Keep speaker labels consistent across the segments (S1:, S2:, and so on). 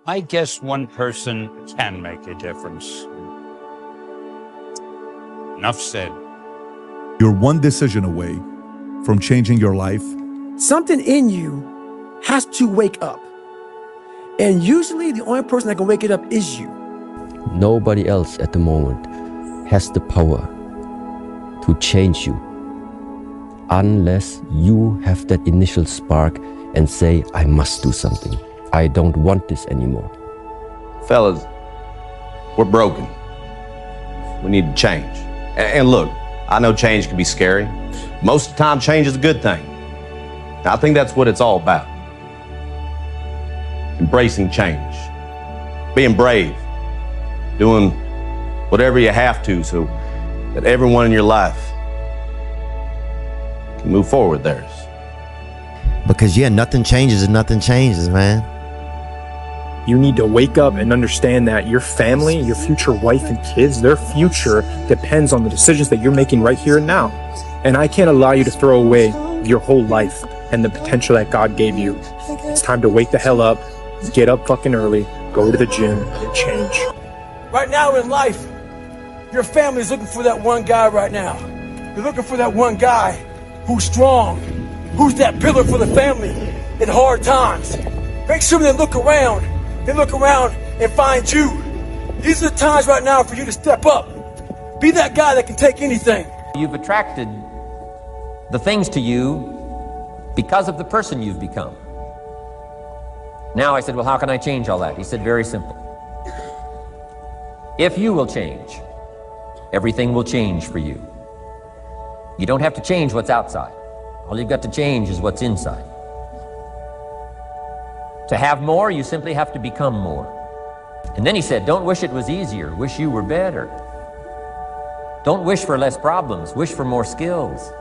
S1: I guess one person can make a difference. Enough said.
S2: You're one decision away from changing your life.
S3: Something in you has to wake up. And usually the only person that can wake it up is you.
S4: Nobody else at the moment has the power to change you unless you have that initial spark and say, I must do something. I don't want this anymore.
S5: Fellas, we're broken. We need to change. And look, I know change can be scary. Most of the time, change is a good thing. I think that's what it's all about. Embracing change, being brave, doing whatever you have to so that everyone in your life can move forward theirs.
S6: Because yeah, nothing changes and nothing changes, man.
S7: You need to wake up and understand that your family, your future wife and kids, their future depends on the decisions that you're making right here and now. And I can't allow you to throw away your whole life and the potential that God gave you. It's time to wake the hell up, get up fucking early, go to the gym, and change.
S8: Right now in life, your family's looking for that one guy right now. You're looking for that one guy who's strong, who's that pillar for the family in hard times. Make sure they look around and find you. These are the times right now for you to step up. Be that guy that can take anything.
S9: You've attracted the things to you because of the person you've become. Now I said, well, how can I change all that? He said, very simple. If you will change, everything will change for you. You don't have to change what's outside. All you've got to change is what's inside. To have more, you simply have to become more. And then he said, don't wish it was easier, wish you were better. Don't wish for less problems, wish for more skills.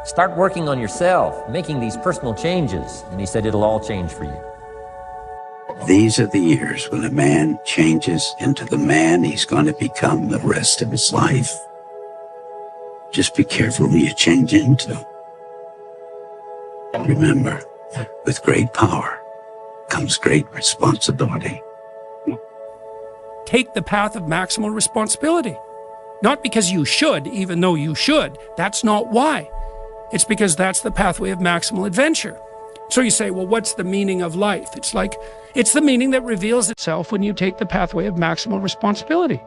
S9: Start working on yourself, making these personal changes. And he said, it'll all change for you.
S10: These are the years when a man changes into the man he's going to become the rest of his life. Just be careful who you change into. Remember, with great power comes great responsibility.
S11: Take the path of maximal responsibility. Not because you should, even though you should. That's not why. It's because that's the pathway of maximal adventure. So you say, well, what's the meaning of life? It's like, it's the meaning that reveals itself when you take the pathway of maximal responsibility.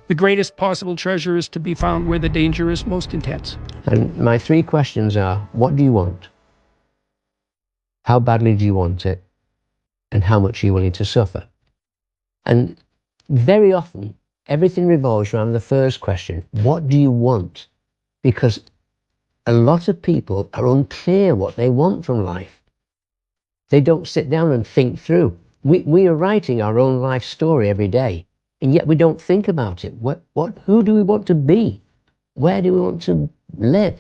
S11: The greatest possible treasure is to be found where the danger is most intense.
S4: And my 3 questions are, what do you want? How badly do you want it? And how much are you willing to suffer? And very often, everything revolves around the first question, what do you want? Because a lot of people are unclear what they want from life. They don't sit down and think through. We are writing our own life story every day, and yet we don't think about it. Who do we want to be? Where do we want to live?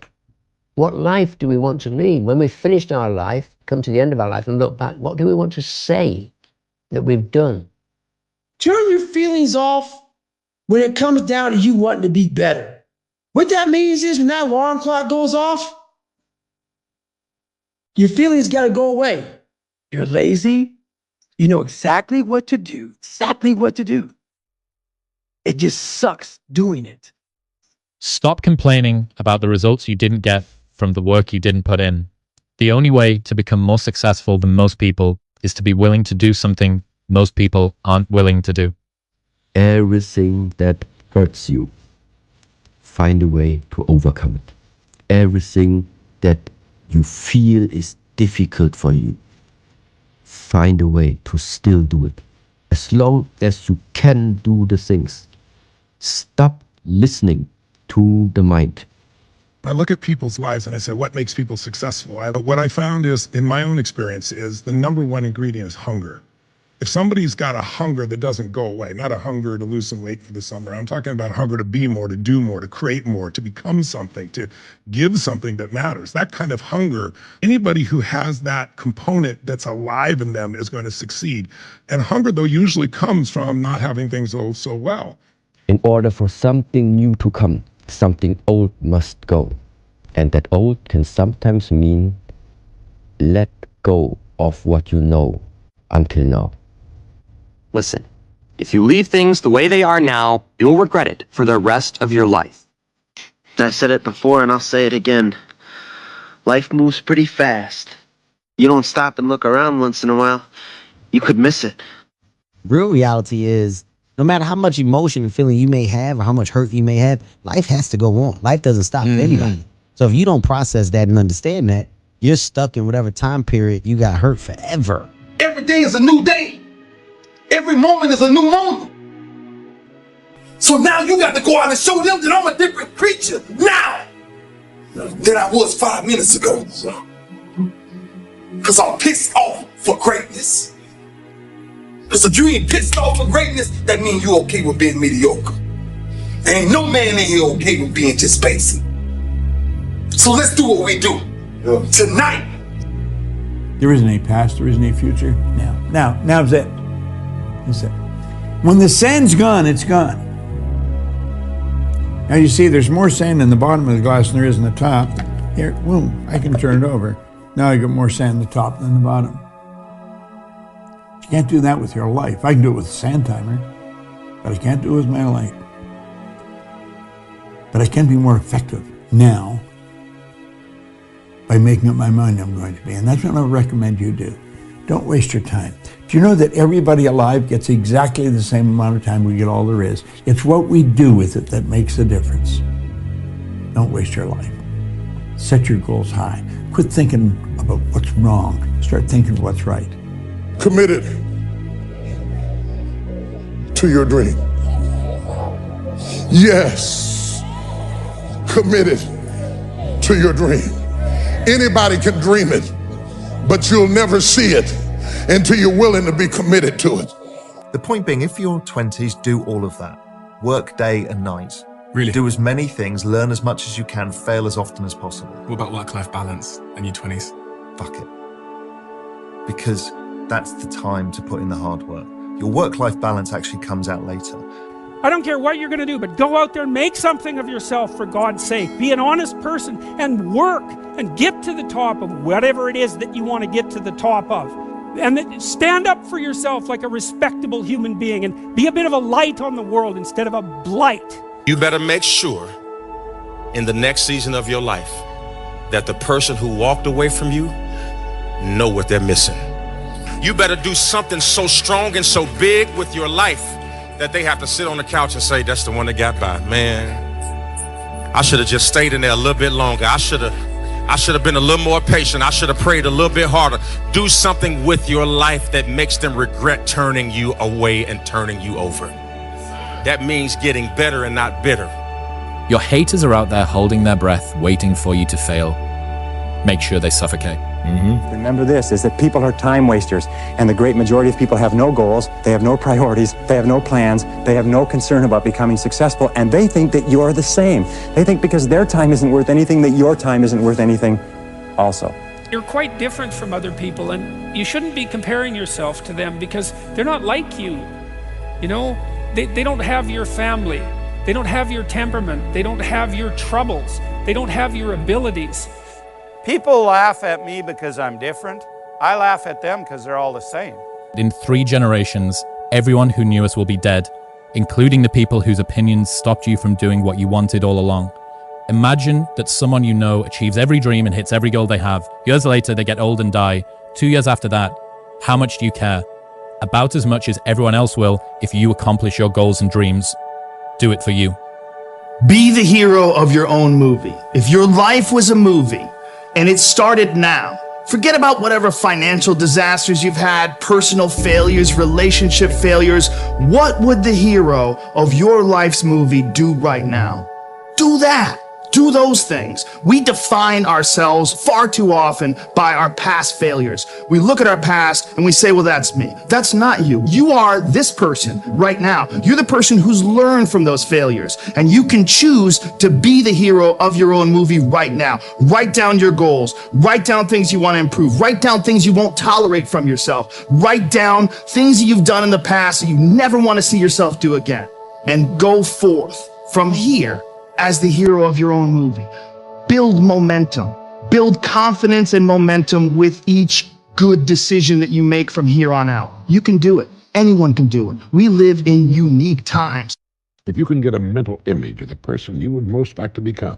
S4: What life do we want to lead? When we've finished our life, come to the end of our life and look back, what do we want to say that we've done?
S12: Turn your feelings off when it comes down to you wanting to be better. What that means is when that alarm clock goes off, your feelings got to go away. You're lazy. You know exactly what to do. It just sucks doing it.
S13: Stop complaining about the results you didn't get from the work you didn't put in. The only way to become more successful than most people is to be willing to do something most people aren't willing to do.
S4: Everything that hurts you, find a way to overcome it. Everything that you feel is difficult for you, find a way to still do it. As long as you can do the things, stop listening to the mind.
S14: I look at people's lives and I say, what makes people successful? What I found is, in my own experience, is the number one ingredient is hunger. If somebody's got a hunger that doesn't go away, not a hunger to lose some weight for the summer, I'm talking about hunger to be more, to do more, to create more, to become something, to give something that matters. That kind of hunger, anybody who has that component that's alive in them is going to succeed. And hunger, though, usually comes from not having things go so well.
S4: In order for something new to come, something old must go. And that old can sometimes mean let go of what you know until now.
S15: Listen, if you leave things the way they are now, you'll regret it for the rest of your life.
S16: I said it before and I'll say it again. Life moves pretty fast. You don't stop and look around once in a while, you could miss it.
S6: Real reality is, no matter how much emotion and feeling you may have or how much hurt you may have, life has to go on. Life doesn't stop for anybody. So if you don't process that and understand that, you're stuck in whatever time period you got hurt forever.
S17: Every day is a new day. Every moment is a new moment. So now you got to go out and show them that I'm a different creature now than I was 5 minutes ago. Because I'm pissed off for greatness. Because if you ain't pissed off for greatness, that means you okay with being mediocre. Ain't no man in here okay with being just basic. So let's do what we do tonight.
S18: There isn't any past, there isn't any future. Now's it. That's it. When the sand's gone, it's gone. Now you see there's more sand in the bottom of the glass than there is in the top. Here, boom, I can turn it over. Now I got more sand in the top than the bottom. You can't do that with your life. I can do it with a sand timer, but I can't do it with my life. But I can be more effective now by making up my mind I'm going to be. And that's what I recommend you do. Don't waste your time. Do you know that everybody alive gets exactly the same amount of time we get all there is? It's what we do with it that makes the difference. Don't waste your life. Set your goals high. Quit thinking about what's wrong. Start thinking what's right.
S14: Committed to your dream. Yes, committed to your dream. Anybody can dream it, but you'll never see it until you're willing to be committed to it.
S19: The point being, if your 20s, do all of that. Work day and night.
S20: Really?
S19: Do as many things, learn as much as you can, fail as often as possible.
S20: What about work-life balance in your 20s?
S19: Fuck it. Because that's the time to put in the hard work. Your work-life balance actually comes out later.
S11: I don't care what you're going to do, but go out there and make something of yourself for God's sake. Be an honest person and work and get to the top of whatever it is that you want to get to the top of. And then stand up for yourself like a respectable human being and be a bit of a light on the world instead of a blight.
S21: You better make sure in the next season of your life that the person who walked away from you know what they're missing. You better do something so strong and so big with your life that they have to sit on the couch and say, that's the one that got by. Man, I should have just stayed in there a little bit longer. I should have been a little more patient. I should have prayed a little bit harder. Do something with your life that makes them regret turning you away and turning you over. That means getting better and not bitter.
S13: Your haters are out there holding their breath, waiting for you to fail. Make sure they suffocate.
S22: Remember this, is that people are time wasters, and the great majority of people have no goals, they have no priorities, they have no plans, they have no concern about becoming successful, and they think that you're the same. They think because their time isn't worth anything, that your time isn't worth anything also.
S11: You're quite different from other people, and you shouldn't be comparing yourself to them because they're not like you. You know, they don't have your family, they don't have your temperament, they don't have your troubles, they don't have your abilities.
S1: People laugh at me because I'm different. I laugh at them because they're all the same.
S13: In 3 generations, everyone who knew us will be dead, including the people whose opinions stopped you from doing what you wanted all along. Imagine that someone you know achieves every dream and hits every goal they have. Years later, they get old and die. 2 years after that, how much do you care? About as much as everyone else will if you accomplish your goals and dreams. Do it for you.
S23: Be the hero of your own movie. If your life was a movie, and it started now, forget about whatever financial disasters you've had, personal failures, relationship failures. What would the hero of your life's movie do right now? Do that. Do those things. We define ourselves far too often by our past failures. We look at our past and we say, well, that's me. That's not you. You are this person right now. You're the person who's learned from those failures, and you can choose to be the hero of your own movie right now. Write down your goals. Write down things you want to improve. Write down things you won't tolerate from yourself. Write down things that you've done in the past that you never want to see yourself do again. And go forth from here as the hero of your own movie. Build momentum. Build confidence and momentum with each good decision that you make from here on out. You can do it. Anyone can do it. We live in unique times.
S2: If you can get a mental image of the person you would most like to become,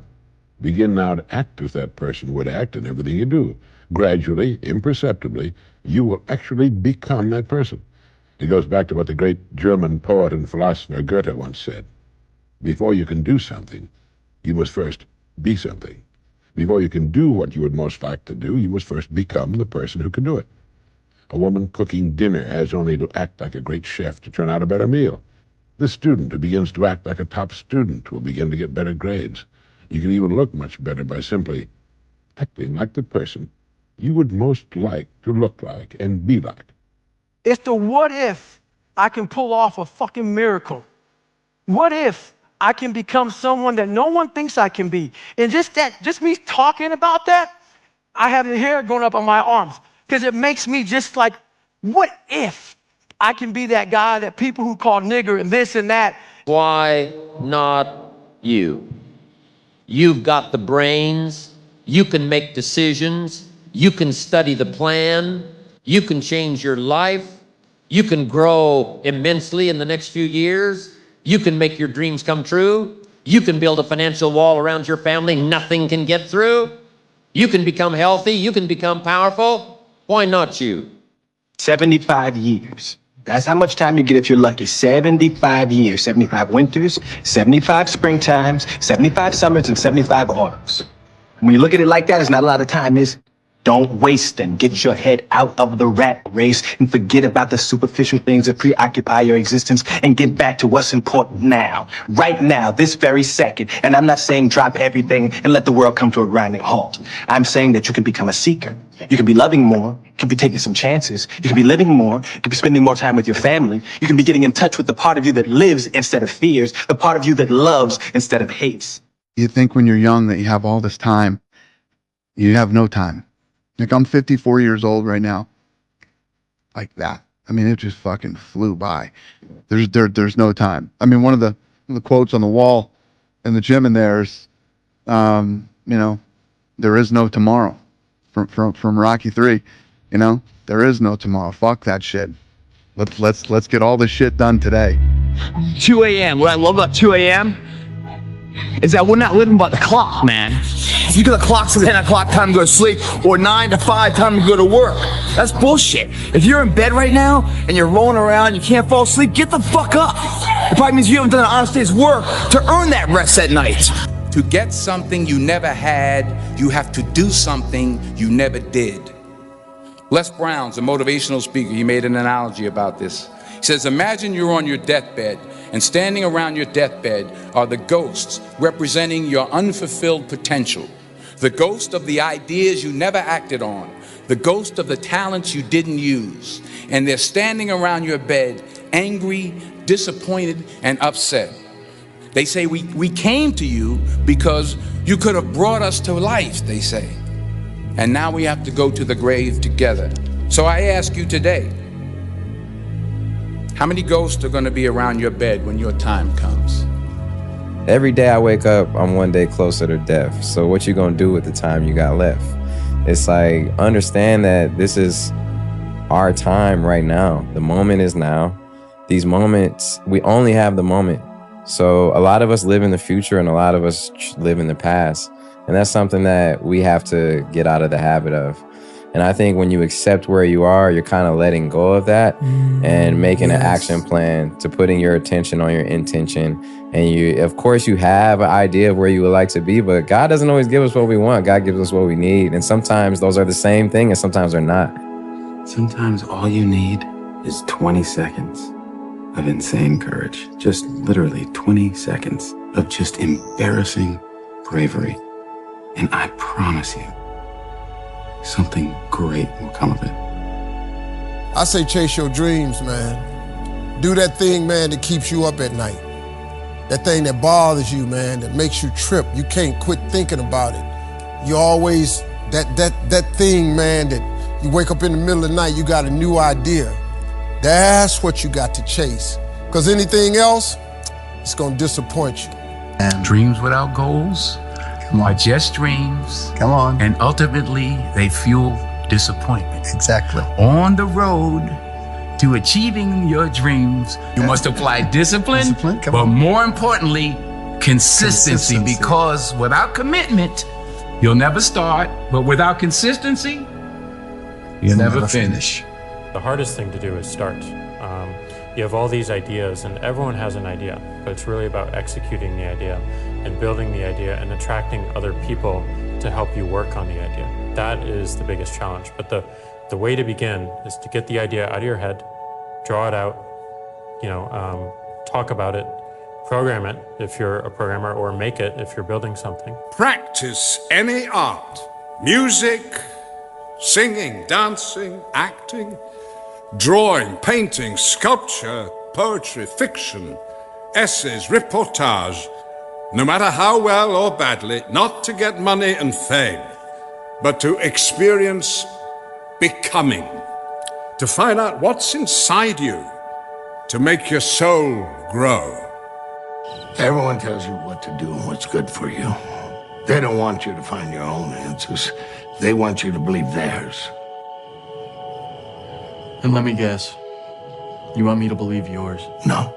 S2: begin now to act as that person would act in everything you do. Gradually, imperceptibly, you will actually become that person. It goes back to what the great German poet and philosopher Goethe once said. Before you can do something, you must first be something. Before you can do what you would most like to do, you must first become the person who can do it. A woman cooking dinner has only to act like a great chef to turn out a better meal. The student who begins to act like a top student will begin to get better grades. You can even look much better by simply acting like the person you would most like to look like and be like.
S12: It's the what if I can pull off a fucking miracle. What if I can become someone that no one thinks I can be? And just me talking about that, I have the hair going up on my arms because it makes me just like, what if I can be that guy that people who call nigger and this and that?
S9: Why not you? You've got the brains, you can make decisions, you can study the plan, you can change your life, you can grow immensely in the next few years, you can make your dreams come true, you can build a financial wall around your family nothing can get through, you can become healthy, you can become powerful. Why not you?
S3: 75 years. That's how much time you get if you're lucky. 75 years, 75 winters, 75 springtimes, 75 summers, and 75 autumns. When you look at it like that, it's not a lot of time, is it? Don't waste them. Get your head out of the rat race and forget about the superficial things that preoccupy your existence and get back to what's important now. Right now, this very second. And I'm not saying drop everything and let the world come to a grinding halt. I'm saying that you can become a seeker. You can be loving more. You can be taking some chances. You can be living more. You can be spending more time with your family. You can be getting in touch with the part of you that lives instead of fears, the part of you that loves instead of hates.
S5: You think when you're young that you have all this time. You have no time. Like, I'm 54 years old right now. Like that. I mean, it just fucking flew by. There's no time. I mean, one of the quotes on the wall in the gym in there is, you know, there is no tomorrow. From Rocky 3, you know, there is no tomorrow. Fuck that shit. Let's get all this shit done today.
S23: 2 a.m. What I love about 2 a.m. is that we're not living by the clock, man. If you got the clock's at 10 o'clock, time to go to sleep, or 9 to 5, time to go to work. That's bullshit. If you're in bed right now and you're rolling around, you can't fall asleep, get the fuck up. It probably means you haven't done an honest day's work to earn that rest at night.
S24: To get something you never had, you have to do something you never did. Les Brown's a motivational speaker. He made an analogy about this. He says, imagine you're on your deathbed, and standing around your deathbed are the ghosts representing your unfulfilled potential. The ghost of the ideas you never acted on. The ghost of the talents you didn't use. And they're standing around your bed, angry, disappointed, and upset. They say, we came to you because you could have brought us to life, they say. And now we have to go to the grave together. So I ask you today, how many ghosts are going to be around your bed when your time comes?
S25: Every day I wake up, I'm one day closer to death. So what you going to do with the time you got left? It's like, understand that this is our time right now. The moment is now. These moments, we only have the moment. So a lot of us live in the future and a lot of us live in the past. And that's something that we have to get out of the habit of. And I think when you accept where you are, you're kind of letting go of that and making an action plan to putting your attention on your intention. And you, of course, you have an idea of where you would like to be, but God doesn't always give us what we want. God gives us what we need. And sometimes those are the same thing and sometimes they're not.
S26: Sometimes all you need is 20 seconds of insane courage. Just literally 20 seconds of just embarrassing bravery. And I promise you, something great will come of it.
S27: I say chase your dreams, man. Do that thing, man, that keeps you up at night. That thing that bothers you, man, that makes you trip. You can't quit thinking about it. You always, that thing, man, that you wake up in the middle of the night, you got a new idea. That's what you got to chase. Because anything else, it's gonna disappoint you.
S26: And dreams without goals are just dreams.
S27: Come on.
S26: And ultimately, they fuel
S4: disappointment.
S18: Exactly.
S4: On the road to achieving your dreams, you must apply discipline, but more importantly, consistency, because without commitment, you'll never start, but without consistency, you'll never finish.
S6: The hardest thing to do is start. You have all these ideas, and everyone has an idea, but it's really about executing the idea and building the idea and attracting other people to help you work on the idea. That is the biggest challenge. But the way to begin is to get the idea out of your head, draw it out, talk about it, program it if you're a programmer, or make it if you're building something.
S7: Practice any art, music, singing, dancing, acting, drawing, painting, sculpture, poetry, fiction, essays, reportage, no matter how well or badly, not to get money and fame, but to experience becoming, to find out what's inside you, to make your soul grow.
S8: Everyone tells you what to do and what's good for you. They don't want you to find your own answers. They want you to believe theirs.
S20: And let me guess, you want me to believe yours?
S8: No.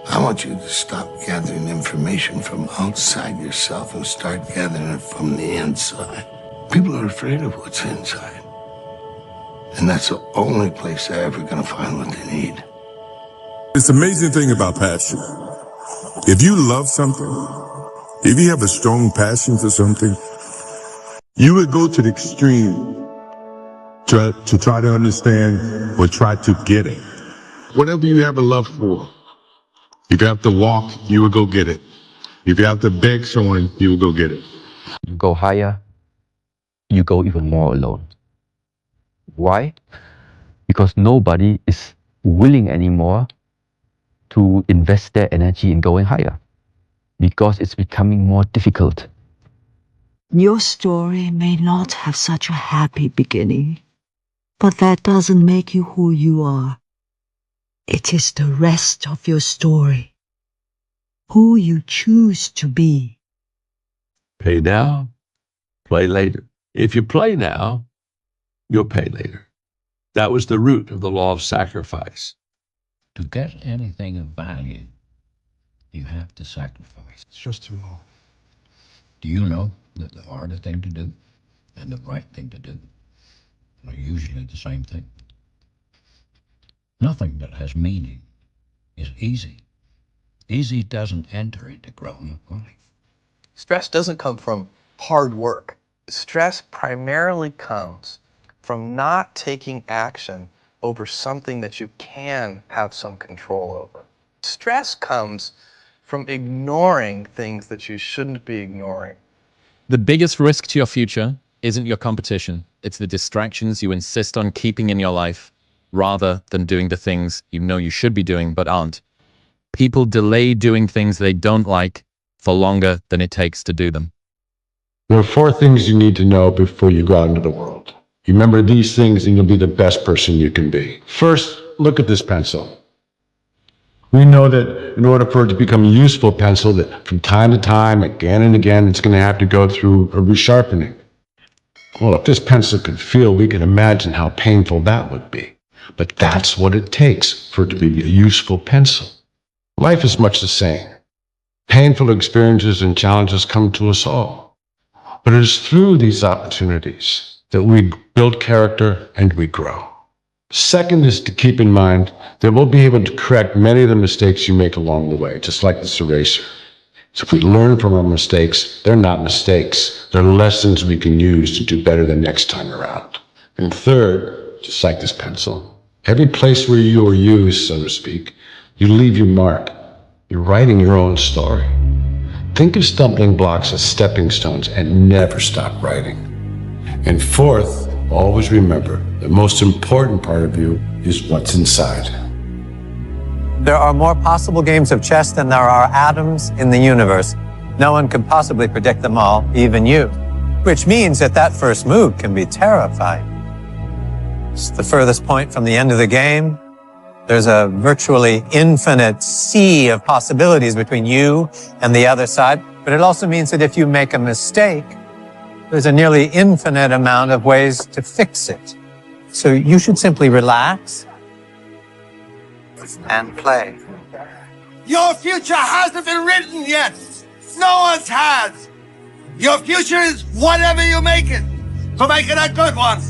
S8: I want you to stop gathering information from outside yourself and start gathering it from the inside. People are afraid of what's inside. And that's the only place they're ever going to find what they need.
S14: It's the amazing thing about passion. If you love something, if you have a strong passion for something, you would go to the extreme to try to understand or try to get it.
S2: Whatever you have a love for, if you have to walk, you will go get it. If you have to beg someone, you will go get it.
S10: You go higher, you go even more alone. Why? Because nobody is willing anymore to invest their energy in going higher, because it's becoming more difficult.
S15: Your story may not have such a happy beginning, but that doesn't make you who you are. It is the rest of your story, who you choose to be.
S16: Pay now, play later. If you play now, you'll pay later. That was the root of the law of sacrifice.
S28: To get anything of value, you have to sacrifice.
S18: It's just too long.
S28: Do you know that the harder thing to do and the right thing to do are usually the same thing? Nothing that has meaning is easy. Easy doesn't enter into growing up life.
S29: Stress doesn't come from hard work. Stress primarily comes from not taking action over something that you can have some control over. Stress comes from ignoring things that you shouldn't be ignoring.
S13: The biggest risk to your future isn't your competition. It's the distractions you insist on keeping in your life, rather than doing the things you know you should be doing but aren't. People delay doing things they don't like for longer than it takes to do them.
S2: There are 4 things you need to know before you go out into the world. You remember these things and you'll be the best person you can be. First, look at this pencil. We know that in order for it to become a useful pencil, that from time to time, again and again, it's going to have to go through a resharpening. Well, if this pencil could feel, we can imagine how painful that would be. But that's what it takes for it to be a useful pencil. Life is much the same. Painful experiences and challenges come to us all. But it is through these opportunities that we build character and we grow. Second is to keep in mind that we'll be able to correct many of the mistakes you make along the way, just like this eraser. So if we learn from our mistakes, they're not mistakes. They're lessons we can use to do better the next time around. And third, just like this pencil, every place where you are used, so to speak, you leave your mark. You're writing your own story. Think of stumbling blocks as stepping stones and never stop writing. And fourth, always remember, the most important part of you is what's inside.
S30: There are more possible games of chess than there are atoms in the universe. No one could possibly predict them all, even you. Which means that that first move can be terrifying. It's the furthest point from the end of the game. There's a virtually infinite sea of possibilities between you and the other side. But it also means that if you make a mistake, there's a nearly infinite amount of ways to fix it. So you should simply relax and play.
S1: Your future hasn't been written yet. No one's has. Your future is whatever you make it. So make it a good one.